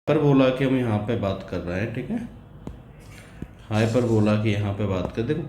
Hyperbola की हम यहाँ पे बात कर रहे हैं, ठीक है। हाइपरबोला की यहाँ पे बात कर, देखो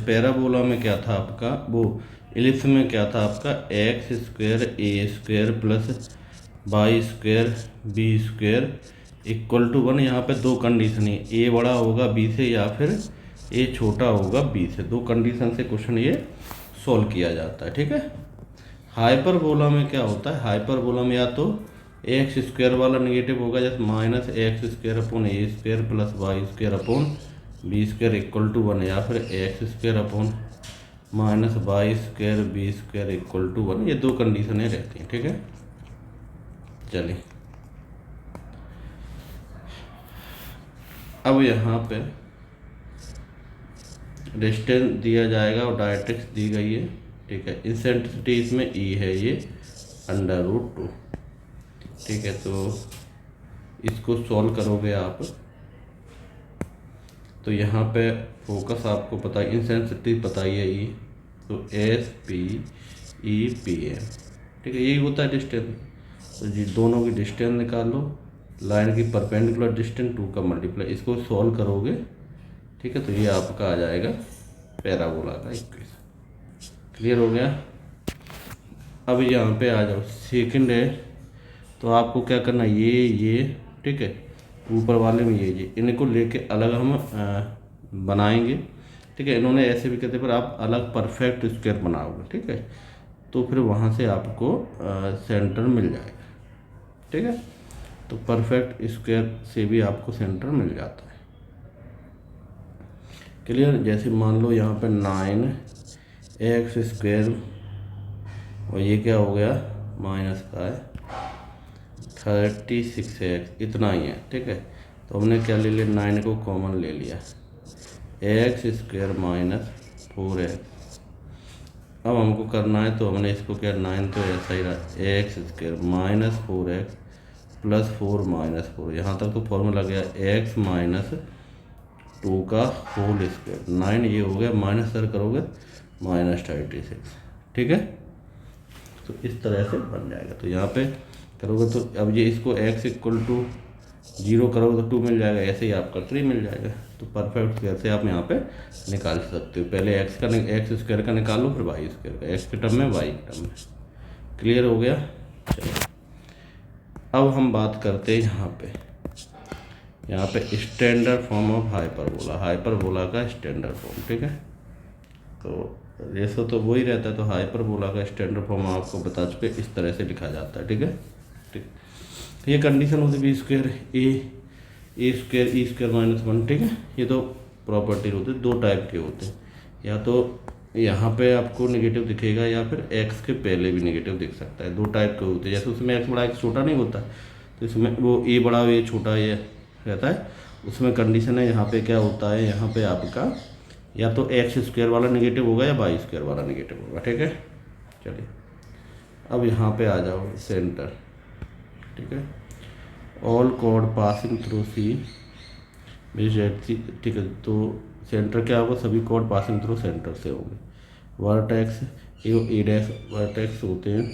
पैराबोला में क्या था आपका, वो इलिप्स में क्या था आपका, x square a square plus y square b square equal to 1। यहाँ पे दो कंडीशन है, ए बड़ा होगा बी से या फिर ए छोटा होगा बी से। दो कंडीशन से क्वेश्चन ये सॉल्व किया जाता है, ठीक है। हाइपरबोला में क्या होता है, हाइपरबोला में या तो एक्स स्क्वायर वाला निगेटिव होगा, जैसे minus x square upon a square plus y square upon b square equal to 1, या फिर x square upon minus y square b square equal to 1। ये दो कंडीशनें रहती हैं, ठीक है। चलिए अब यहाँ पे डिस्टेंस दिया जाएगा और डायरेक्ट्रिक्स दी गई है, ठीक है। इंसेंट्रिसिटी इसमें ई है, ये √2, ठीक है। तो इसको सॉल्व करोगे आप तो यहाँ पे फोकस आपको पता है, इंसेंसिटिविटी पता ही है ई, तो S P E P M, ठीक है। यही होता है डिस्टेंस। तो जी दोनों की डिस्टेंस निकाल लो, लाइन की परपेंडिकुलर डिस्टेंस 2 का मल्टीप्लाई, इसको सॉल्व करोगे, ठीक है। तो ये आपका आ जाएगा पैराबोला का इक्वेशन। क्लियर हो गया। अब यहाँ पे आ जाओ, सेकंड है, तो आपको क्या करना है, ये ठीक है, ऊपर वाले में ये इनको लेके अलग हम बनाएंगे, ठीक है। इन्होंने ऐसे भी कहते पर आप अलग परफेक्ट स्क्वायर बनाओगे, ठीक है। तो फिर वहाँ से आपको सेंटर मिल जाएगा, ठीक है। तो परफेक्ट स्क्वायर से भी आपको सेंटर मिल जाता है। क्लियर। जैसे मान लो यहाँ पे 9x² और ये क्या हो गया, माइनस का है 36x, इतना ही है, ठीक है। तो हमने क्या ले लिया, 9 को कॉमन ले लिया, x² माइनस 4x। अब हमको करना है तो हमने इसको क्या, 9 तो ऐसा ही रहा, x² minus 4x plus 4 minus 4, यहाँ तक तो फॉर्मूला गया x माइनस 2 का होल स्क्वायर। 9 ये हो गया, माइनस सर करोगे माइनस 36, ठीक है। तो इस तरह से बन जाएगा। तो यहाँ पे करोगे तो अब ये इसको x इक्वल टू 0 करोगे तो 2 मिल जाएगा, ऐसे ही आपका 3 मिल जाएगा। तो परफेक्ट स्क्वायर से आप यहाँ पे निकाल सकते हो। पहले एक्स स्क्वायर का निकालो, फिर वाई स्क्वायर का, एक्स के टर्म में वाई के टर्म में। क्लियर हो गया। चलो अब हम बात करते हैं यहाँ पे standard form of hyperbola, hyperbola का स्टैंडर्ड फॉर्म, ठीक है। तो रेशो तो वही रहता है, तो हाइपरबोला का स्टैंडर्ड फॉर्म आपको बता चुके, इस तरह से लिखा जाता है, ठीक है। ठीक, ये कंडीशन होती B square a square E square minus 1, ठीक है। ये तो प्रॉपर्टी होती है, दो टाइप के होते हैं, या तो यहाँ पे आपको नेगेटिव दिखेगा या फिर एक्स के पहले भी नेगेटिव दिख सकता है। दो टाइप के होते हैं, जैसे उसमें एक्स बड़ा एक्स छोटा नहीं होता, तो इसमें वो ए बड़ा ए छोटा ये रहता है। उसमें कंडीशन है यहाँ पे क्या होता है, यहाँ पे आपका या तो x² वाला नेगेटिव होगा या y² वाला नेगेटिव होगा, ठीक है। चलिए अब यहाँ पे आ जाओ सेंटर, ठीक है। All code passing through C, ठीक है। तो सेंटर क्या होगा, सभी कोड पासिंग थ्रू सेंटर से होंगे। वर्टेक्स ए डैश वर्टेक्स होते हैं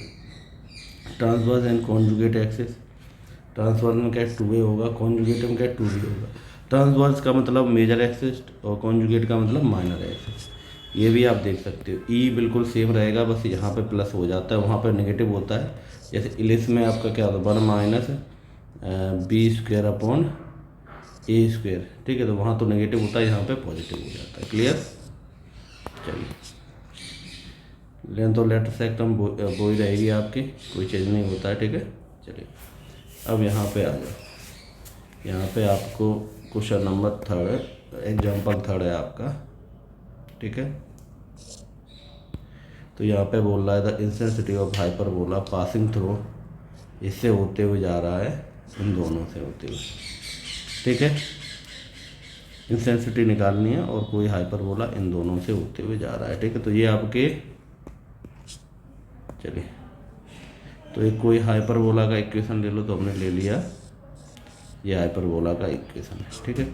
transverse and conjugate axis. Transverse में क्या 2a होगा, कॉन्जुगेट में क्या 2b होगा। ट्रांसवर्स का मतलब मेजर एक्सिस और कॉन्जुगेट का मतलब माइनर एक्सिस। ये भी आप देख सकते हो, ई बिल्कुल सेम रहेगा, बस यहाँ पे प्लस हो जाता है, वहाँ पर नेगेटिव होता है। जैसे इलिप्स में आपका क्या होता है, 1 माइनस b² अपॉन a², ठीक है। तो वहाँ तो नेगेटिव होता है, यहाँ पे पॉजिटिव हो जाता है। क्लियर। चलिए लेंथ और लेटर सेक्टम वो ही रहेगी आपकी, कोई चेंज नहीं होता है, ठीक है। चलिए अब यहाँ पे आ जाओ, यहाँ पे आपको क्वेश्चन नंबर 3 एग्जाम्पल 3 है आपका, ठीक है। तो यहाँ पे बोल रहा है the insensitive of hyperbola passing through, इससे होते हुए जा रहा है, इन दोनों से होते हुए, ठीक है। इंसेंसिटिव निकालनी है और कोई हाइपरबोला इन दोनों से होते हुए जा रहा है, ठीक है। तो ये आपके, चलिए तो एक कोई हाइपरबोला का इक्वेशन ले लो, तो हमने ले लिया ये हाइपरबोला का इक्वेशन है, ठीक है।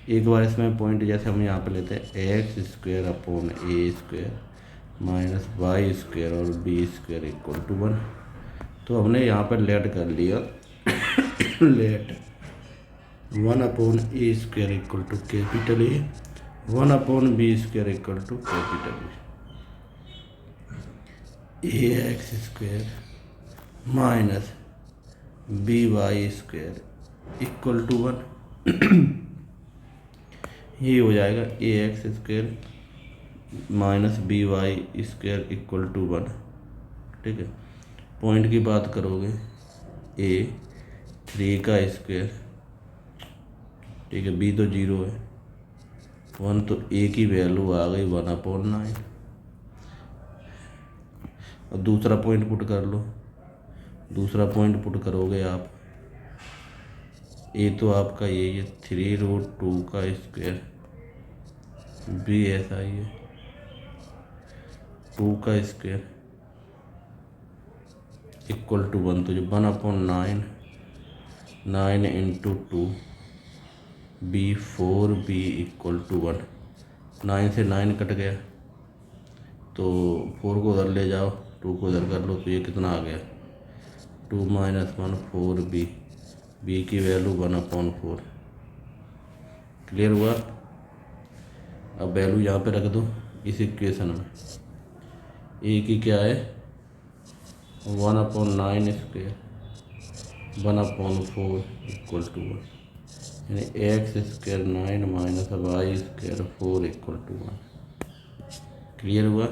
एक बार इसमें पॉइंट जैसे हम यहाँ पे लेते हैं x² upon a² minus y² और b² इक्वल टू 1। तो हमने यहाँ पर लेट कर लिया let 1/a² equal to capital A, 1/b² equal to capital A, ax² minus by² equal to 1। ये हो जाएगा ax² minus by² equal to 1। ठीक है, पॉइंट की बात करोगे a 3 का स्क्वायर, ठीक है, b तो 0 है, 1 तो a की वैल्यू आ गई 1/9। और दूसरा पॉइंट पुट कर लो, दूसरा पॉइंट पुट करोगे आप, a तो आपका यही है 3√2 का स्क्वायर, b ऐसा ही है 2 का स्क्वायर इक्वल टू 1। तो जो 1/9, 9 इंटू 2 b4b इक्वल टू 1। 9 से 9 कट गया तो 4 को उधर ले जाओ, 2 को उधर कर लो, तो ये कितना आ गया 2 - 1 4b, b की वैल्यू 1/4। क्लियर हुआ। अब वैल्यू यहाँ पे रख दो इस इक्वेशन में, a की क्या है 1/9 स्क्वायर 1/4 इक्वल टू 1, यानी x² 9 minus y² 4 equal to 1। Clear हुआ।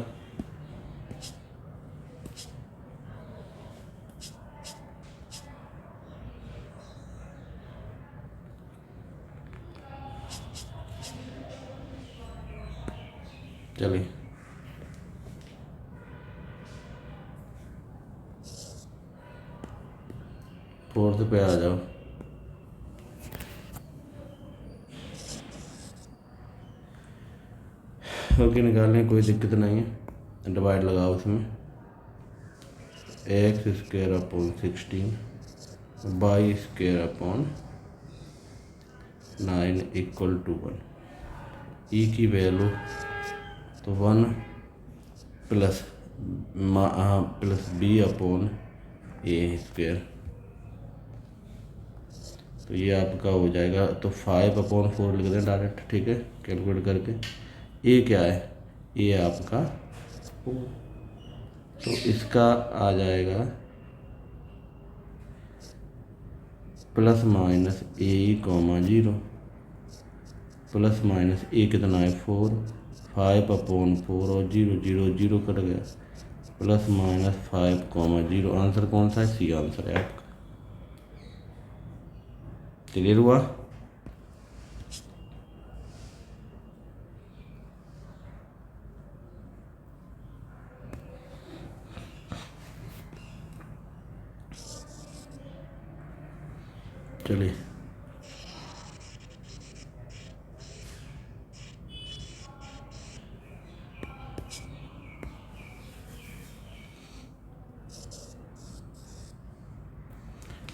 चलिए फोर्थ पे आ जाओ। ओके, निकालने कोई दिक्कत नहीं है, डिवाइड लगाओ उसमें, x² upon 16 y² upon 9 equal to 1। E की वैल्यू तो 1 प्लस b अपॉन a², तो ये आपका हो जाएगा, तो 5/4 लिख दें डायरेक्ट, ठीक है, कैलकुलेट करके। ए क्या है, ए आपका 4, तो इसका आ जाएगा plus minus a, 0 plus minus A कितना है 4, 5/4 और 0 0 0 कट गया, प्लस माइनस 5, 0। आंसर कौन सा है, सी आंसर है आपका। क्लियर हुआ। चलिए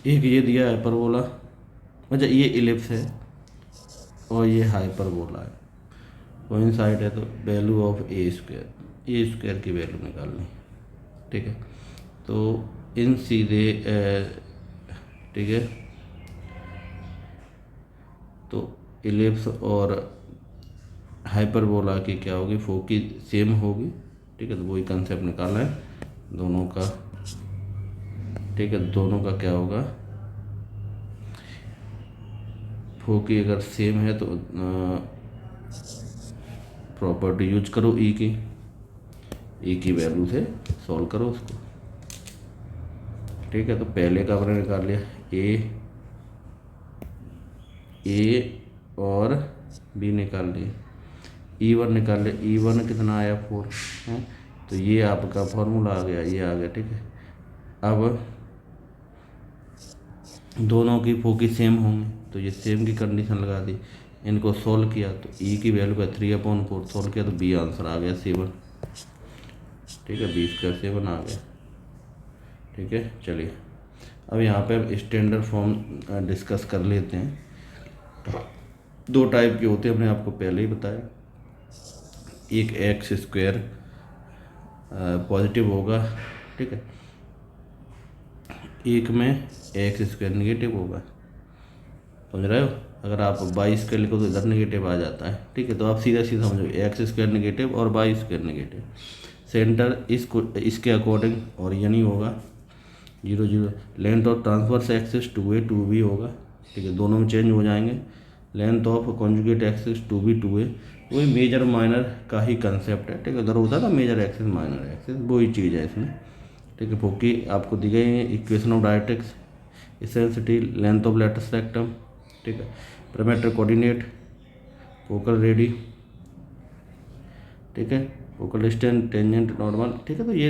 एक ये दिया है परबोला, अच्छा ये इलिप्स है और ये हाइपरबोला है, कोइंसाइड है, तो वैल्यू ऑफ a² की वैल्यू निकालनी, ठीक है। तो इन सीधे, ठीक है, तो इलिप्स और हाइपरबोला की क्या होगी, फोकी सेम होगी, ठीक है, तो वही कंसेप्ट निकालना है दोनों का, ठीक है। दोनों का क्या होगा, फोकी अगर सेम है तो प्रॉपर्टी यूज करो ई की वैल्यू से सॉल्व करो उसको, ठीक है। तो पहले का आपने निकाल लिया ए और बी निकाल लिए, E1 निकाल लिया, E1 कितना आया 4 है, तो ये आपका फॉर्मूला आ गया, ये आ गया, ठीक है। अब दोनों की फोकी सेम होंगे तो ये सेम की कंडीशन लगा दी, इनको सोल्व किया तो ई की वैल्यू का 3/4 सोल्व किया तो बी आंसर आ गया 7, ठीक है, b² 7 आ गया, ठीक है। चलिए अब यहाँ पे अब स्टैंडर्ड फॉर्म डिस्कस कर लेते हैं। 2 टाइप के होते हैं, हमने आपको पहले ही बताया, एक x² पॉजिटिव होगा, ठीक है, एक में x² नेगेटिव होगा, समझ रहे हो। अगर आप वाई स्क्वायर लिखो तो इधर नेगेटिव आ जाता है, ठीक है। तो आप सीधा सीधा समझो एक्स स्क्वायर नेगेटिव और वाई स्क्वायर नेगेटिव, सेंटर इसको इसके अकॉर्डिंग ओरिजिन ही होगा 0 0। Length of transverse axis 2a 2b होगा, ठीक है, दोनों में चेंज हो जाएंगे। Length of conjugate axis 2b 2a, वही मेजर माइनर का ही कंसेप्ट है, ठीक है। उधर होता था मेजर एक्सिस माइनर एक्सिस, वही चीज़ है इसमें, ठीक है। फोकी आपको दी गई है equation of directrix, eccentricity, length of latus rectum, ठीक है, पैरामीटर कोऑर्डिनेट, फोकल रेडी, ठीक है, फोकल डिस्टेंस, टेंजेंट, नॉर्मल, ठीक है। तो ये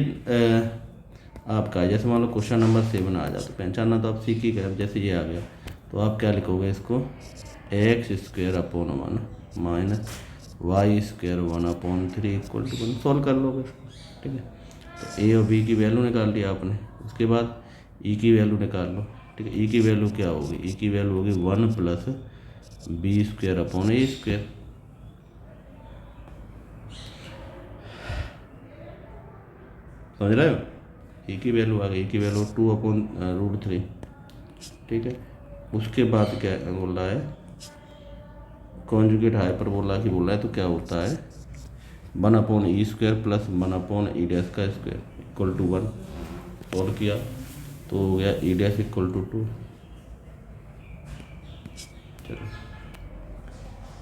आपका जैसे मान लो क्वेश्चन नंबर 7 आ जाता, तो पहचानना तो आप सीख ही गए। जैसे ये आ गया तो आप क्या लिखोगे इसको, x square upon 1 minus y square 1/3 equal to 1, solve कर लोगे इसको, ठीक है। तो ए और बी की वैल्यू निकाल ली आपने, उसके बाद ई की वैल्यू निकाल लो, ठीक है। ई की वैल्यू क्या होगी, ई की वैल्यू होगी 1 प्लस बी स्क्वेयर अपॉन ए स्क्वेयर, समझ रहे हो। ए की वैल्यू आ गई, ए की वैल्यू 2/√3, ठीक है। उसके बाद क्या बोल रहा है, कॉन्जुगेट हाइपरबोला की बोल रहा है, तो क्या होता है 1/e square plus 1/e dash का स्क्वायर इक्वल टू 1, सॉल्व किया तो हो गया e डैश इक्वल टू 2। चलो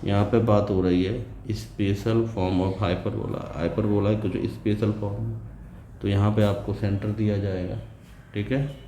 यहाँ पे बात हो रही है special form of hyperbola, hyperbola का जो स्पेशल फॉर्म है, तो यहाँ पे आपको सेंटर दिया जाएगा, ठीक है।